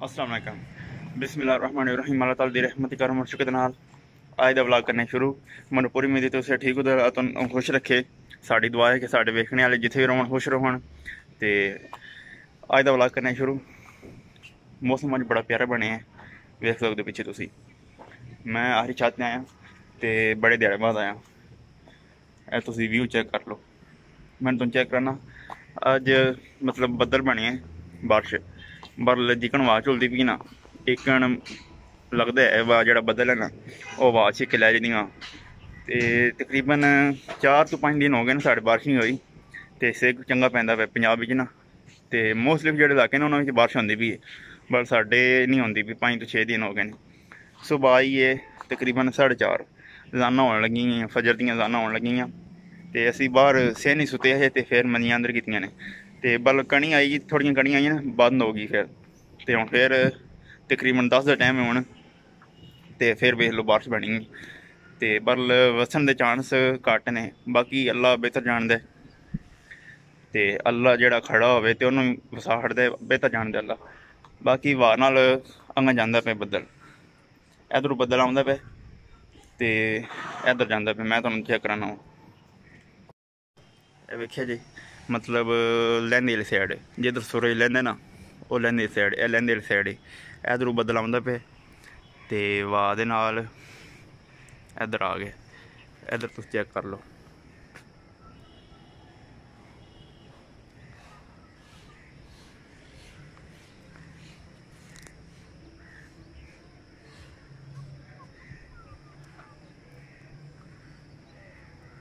अस्सलाम वालेकुम बिस्मिल्लाहिर्रहमानिर्रहीम अल्लाह ताला दी रहमत करम शुक्र दे नाल अज दा व्लॉग करने शुरू। मैनूं पूरी उम्मीद तुसें ठीक हो तुहानूं खुश रखे। साडी दुआ है कि साडे वेखने वाले जिथे भी रौहन खुश रौहन। ते अज दा व्लॉग करने शुरू। मौसम अज बड़ा प्यारा बने वेख सकदे पिच्छे तुसीं। मैं आखरी छत ते आया ते बड़े देर बाद आया। ए तुसीं व्यू चेक कर लो। मैं तुहानूं चेक करना अज मतलब बदल बने बारिश बरल जिकन आवाज़ झुलदी पई ना इकन लगदा है वा जेह्ड़ा बदल है ना वो आवाज़ छिक्के लै जंदियां। ते तकरीबन 4 तो 5 दिन हो गए न साढ़े बारिश नहीं हुई ते सेक चंगा पैंदा पे पंजाब विच ना। ते मोस्टली जेह्ड़े इलाके न उन्हां विच बारिश होंदी पई पर साढ़े नहीं होंदी पई। 5 तो 6 दिन हो गए न। सुबह आई है तकरीबन 4:30 अज़ानां होन लगियां फजर दियां अज़ानां होन लगियां ते असीं बाहर सेह नहीं सुते हे ते फिर मंजियां अंदर कीतियां ने ते बल कणी आई थोड़ियां कणियां आइयां न बंद हो गई फिर हुण फिर तकरीबन 10 का टाइम है हुण ते फिर वेख लो बारिश बनी ते बल वसन दे चांस घट ने। बाकी अल्लाह बेहतर जानदा है ते अल्लाह जेह्ड़ा खड़ा होवे ते उन्होंने वसा छड्डदा बेहतर जानदा अल्लाह। बाकी हवा नाल अग्गें जांदा पे बदल इधरों बदल आउंदा पे ते इधर जांदा पे। मैं तुहानूं चेक कराना वेखिया जी मतलब लैंदे आह्ली साइड जिधर सूरज लैंदा ना वो लैंदे आह्ली साइड लैंदे आह्ली साइड इधरों बदल आउंदा पे ते हवा दे नाल इधर आ गए। इधर तुस चेक कर लो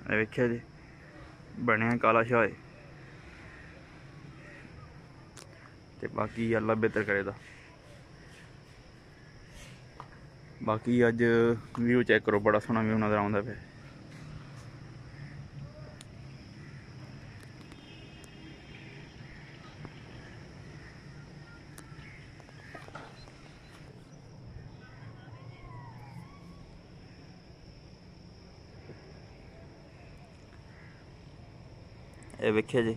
वेखिया जी बने काला शाह ते बाकी अल्लाह बेहतर करेगा। बाकी अज व्यू चेक करो बड़ा सोहना व्यू नज़र आउंदा पे। ये वेखिया जी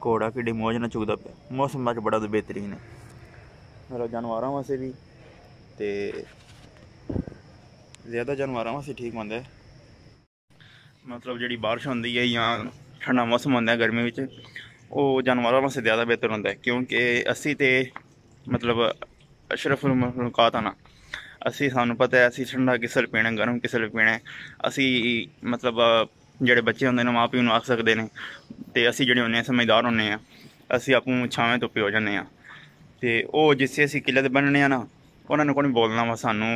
घोड़ा कि मौज ना चुकता पे। मौसम अज बड़ा बेहतरीन है मेरा जानवरों वास्ते भी ते ज़्यादा जानवरों वास्ते ठीक होंदा है। मतलब जी बारिश होंदी है या ठंडा मौसम होंदा है गर्मी में वो जानवरों वास्ते ज़्यादा बेहतर होंदा है क्योंकि असी तो मतलब अशरफ मखलूकात ना असी सानू पता है असी ठंडा किसल पीना गर्म किसल पीना। असी मतलब जेह्ड़े बच्चे होंदे न माँ प्यो नूं आख सकदे ने ते असी जेह्ड़े होंदे समझदार होंदे आ असी आपूं छावें धुप्पे हो जन्ने आं ते ओह् जिस्से असी किले ते बन्नने आं ना उन्होंने कोई बोलना वा सानू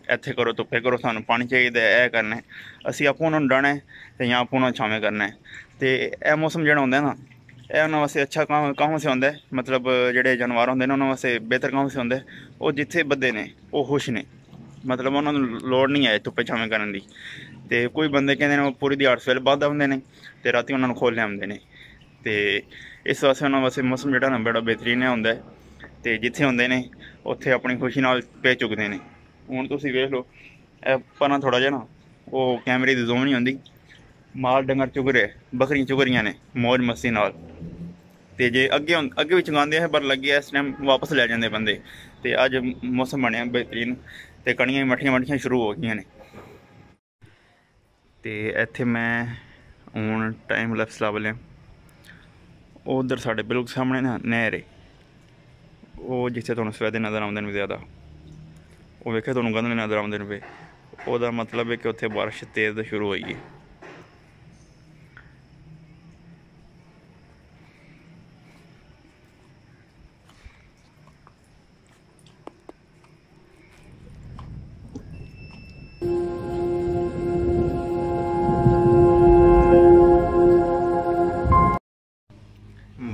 इत्थे करो धुप्पे करो सानू पानी चाहिदा ऐ करना असी आपूं उन्होंने डाहना है ते जां आपूं उन्होंने छावें करना है। ते एह् मौसम जेह्ड़ा होंदा ना एह् उन्होंने वास्ते अच्छा कहाँ से होंदा है मतलब जेह्ड़े जानवर होंदे न उन्होंने वास्ते बेहतर कहाँ से होंदा है ओह् जित्थे बद्धे ने ओह् खुश ने मतलब उन्होंने लोड़ नहीं है धुप्पे छावें करन दी। ते कोई बंदे कहंदे ने पूरी दिहाड़ सवेरे बद्ध औंदे ने ते रातीं उन्होंने खोलने औंदे ने ते इस वास्ते उन्होंने वास्ते मौसम जेह्ड़ा ना बड़ा बेहतरीन होंदा है ते जित्थे होंदे ने उत्थे अपनी खुशी नाल पे चुकदे ने। हुण तुसीं वेख लो परां थोड़ा जिहा ना ओह् कैमरे दी जूम नहीं होंदी माल डंगर चुग रहे बकरियां चुग रहियां ने मौज मस्ती नाल ते जे अग्गे भी चुगांदे हे पर लग्गे इस टाइम वापस लै जांदे बंदे। ते अज मौसम बनेआ बेहतरीन ते कणियां मट्ठियां मट्ठियां शुरू हो गईयां ने। ते इत्थे मैं हूँ टाइम लैप्स ला लें उधर साढ़े बिल्कुल सामने ना नहर है वो जित्थे तुहानूं सफेदे नज़र आउंदे न ज़्यादा वो वेखे तुहानूं गंदले नज़र आउंदे न पे ओह्दा मतलब है कि उत्थे बारिश तेज़ शुरू होई है।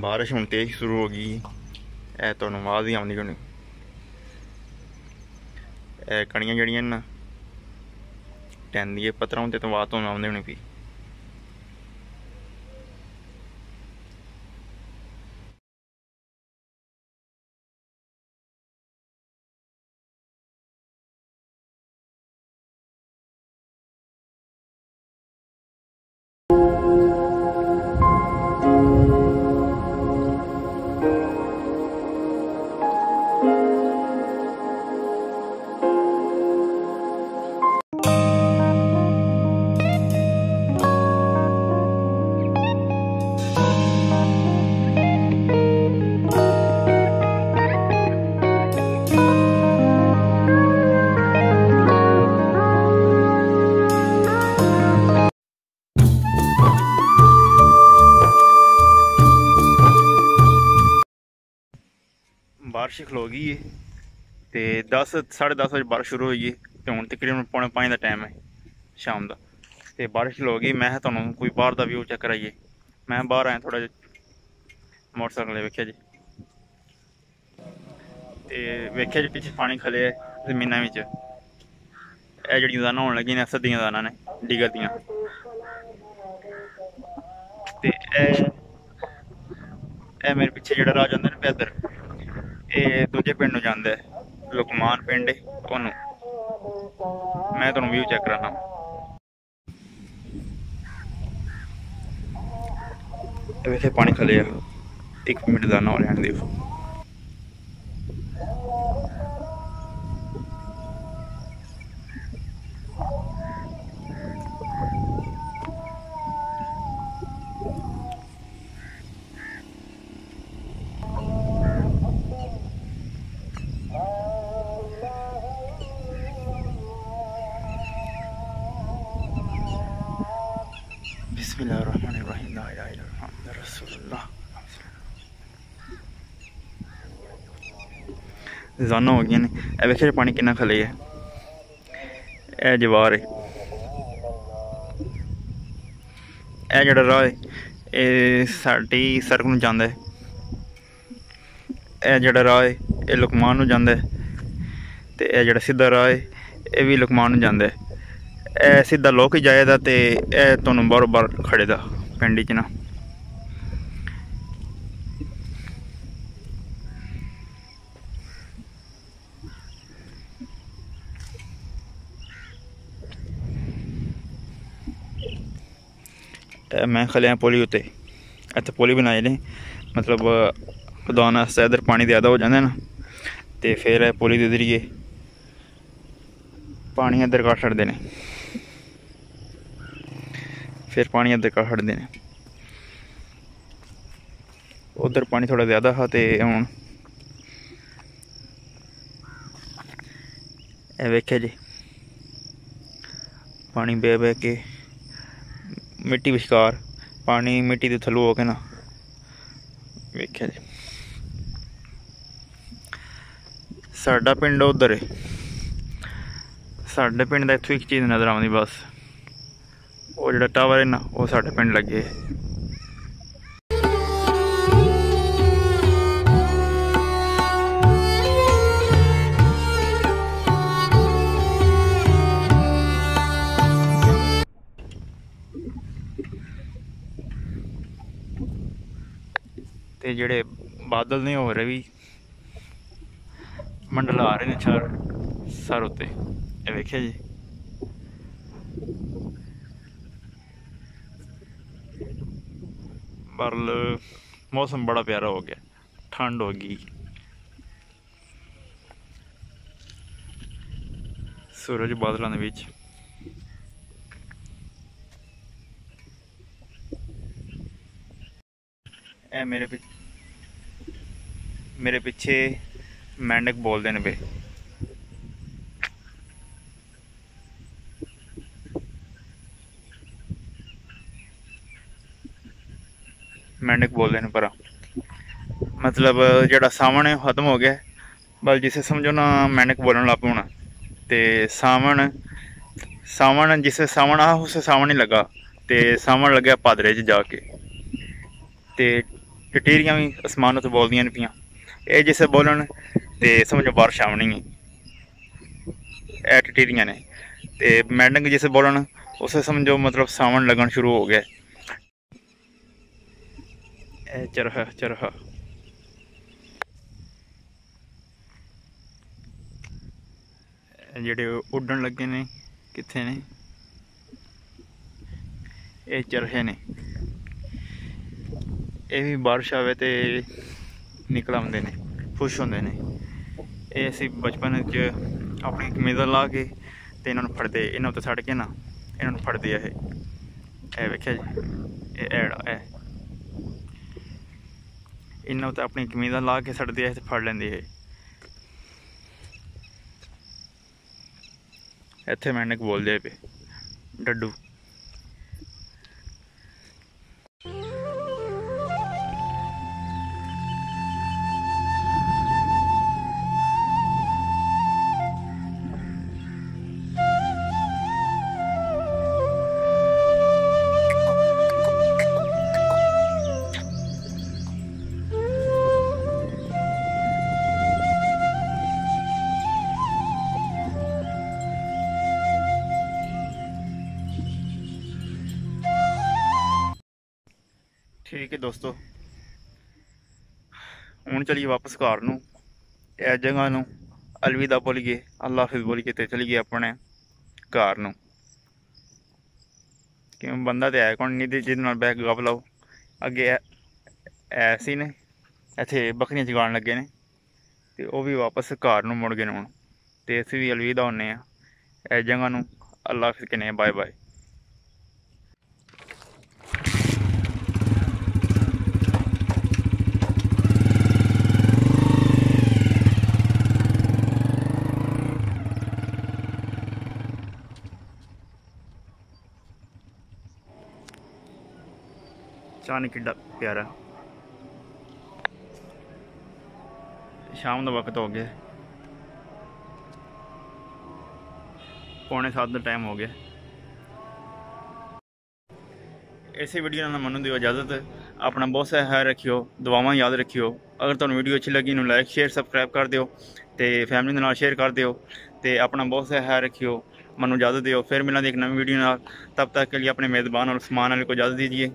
बारिश हुण तेज शुरू हो गई है तुहानूं आवाज़ ही आउंदी होनी। कणियां जेह्ड़ियां न टैंदिए पत्तरां ते आवाज़ तुहानूं आउंदी होनी फ्ही। बारिश खलो गई है तो 10 साढ़े 10 बजे बारिश शुरू हुई है तो हूँ तकरीबन 4:45 का टाइम है शाम का। तो बारिश खलो गई, मैं तुहानू कोई बाहर का व्यू चेक कराइए। मैं बाहर आया थोड़ा जिहा मोटरसाइकिल वेख्या जी, तो वेख्या जी पिछे पानी खले जमीना में। यह जड़ियां दाना होने लगी ने सदियां दाना ने डिगर दियां। ए मेरे पिछे जो राह जाता है ना पैदल, ये दूजे पिंड नूं जांदा है, लुकमान पिंड है ओनू। मैं तुहानू व्यू चेक कराना। वैसे पानी खले आ, 1 मिनट दाना हो रहने दियो। बिस्मिल्लाहिर्रहमानिर्रहीम, ला इलाहा इल्लल्लाह मुहम्मदुर रसूलुल्लाह। जाना हो गया ने। ए वेखे पानी कितना खले है। ए जवार है, ए जड़ा राह है ये साडी सड़क नूं जांदा है। ए जड़ा राह है ये लुकमान नूं जांदा है, ते ए जड़ा सीधा राह है ये भी लुकमान नूं जांदा है। ए सीधा लोक ही जाएगा तो यह तुहानू बार बार खड़े दा पिंड च ना। मैं खलिया पुली उत्ते, इत्थे पुली बनाए ने, मतलब खुदान आस्ते इधर पानी ज़्यादा हो जाता है ना, तो फिर पुली दे जरिए पानी इधर कट छड़ते हैं। फिर पानी इधर कट छड़ते हैं। उधर पानी थोड़ा ज़्यादा था तो हूँ वेख्या जी पानी बह बह के मिट्टी विचकार, पानी मिट्टी के थल्लों हो के ना वेख्या जी। साडा पिंड उधर है, साडे पिंड का इत्थों एक चीज़ नज़र आती बस, वो जो टावर है ना वो साडे पिंड लगे है। ते जेड़े बादल ने हो रहे भी मंडला आ रहे ने सर उत्ते, ये वेख्या जी। पर मौसम बड़ा प्यारा हो गया, ठंड हो गई, सूरज बादलों के बीच। ए मेरे पिछे मेंढक बोलते हैं पे, मेंढक बोलते हैं पर मतलब जड़ा सावन है खत्म हो गया, बल जिसे समझो ना मेंढक बोलने लग पौना। तो सावन जिसे सावन आ उसे सावन ही लगा, तो सावन लग्या भादरे च जाके। तो टिटीरियां भी आसमान उत्ते बोलदियां पियां, ये जिसे बोलन तो समझो बारिश आवनी है, ए टिटीरियां ने। तो मेंढक जिसे बोलन उसे समझो मतलब सावन लगन शुरू हो गया। ए चरखा चरखा जेडे उड़न लगे ने कित्थे ने, ये चरखे ने, ये भी बारिश आवे तो निकल आते हैं, खुश होंगे ने। ये असी बचपन च अपनी कमीज़ा ला के तो इन्होंने फड़ते, इन्होंने तो सड़ के ना इन्होंने फड़ते है वेख्या जी। ये एड़ा है इन्होंने तो अपनी कमीज़ा ला के सड़ते है, फड़ लेंदे है। इत्थे मेंढक बोलते पे डड्डू। ठीक है दोस्तों, ਹੁਣ ਚਲੀਏ ਵਾਪਸ ਘਰ ਨੂੰ। ਇਸ ਜਗ੍ਹਾ ਨੂੰ ਅਲਵਿਦਾ ਬੋਲੀਏ, ਅੱਲਾ ਹਾਫਿਜ਼ ਬੋਲੀਏ ਤੇ ਚਲੀਏ ਆਪਣੇ ਘਰ ਨੂੰ। ਕਿਉਂ ਬੰਦਾ ਤੇ ਹੈ ਕੌਣ ਨਹੀਂ ਜਿਹਦੇ ਨਾਲ ਬੈਗ ਗੱਪ ਲਾਓ। ਅੱਗੇ ਐਸੀ ਨੇ ਇੱਥੇ ਬੱਕਰੀਆਂ ਚਗਾਉਣ ਲੱਗੇ ਨੇ ਤੇ ਉਹ ਵੀ ਵਾਪਸ ਘਰ ਨੂੰ ਮੁੜ ਗਏ ਨੇ ਹੁਣ, ਤੇ ਅਸੀਂ ਵੀ ਅਲਵਿਦਾ ਹੁੰਨੇ ਆ ਇਸ ਜਗ੍ਹਾ ਨੂੰ। ਅੱਲਾ ਹਾਫਿਜ਼ ਕਹਿੰਦੇ ਆ, ਬਾਏ ਬਾਏ। चान किड्डा प्यारा, शाम का वक्त हो गया, 6:45 का टाइम हो गया। इस वीडियो में मनु दिओ इजाज़त। अपना बहुत सा ख्याल रखियो, दुआवां याद रखियो। अगर तुहानू वीडियो अच्छी लगी इन्हू लाइक शेयर सबसक्राइब कर दिओ ते फैमिली दे नाल शेयर कर दिओ ते अपना बहुत सा ख्याल रखियो। मनु इजाज़त दिओ, फिर मिलांगे एक नवी वीडियो नाल। तब तक के लिए अपने मेज़बान और उस्मान अली को इजाज़त दीजिए।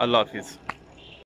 अल्लाह हाफिज़।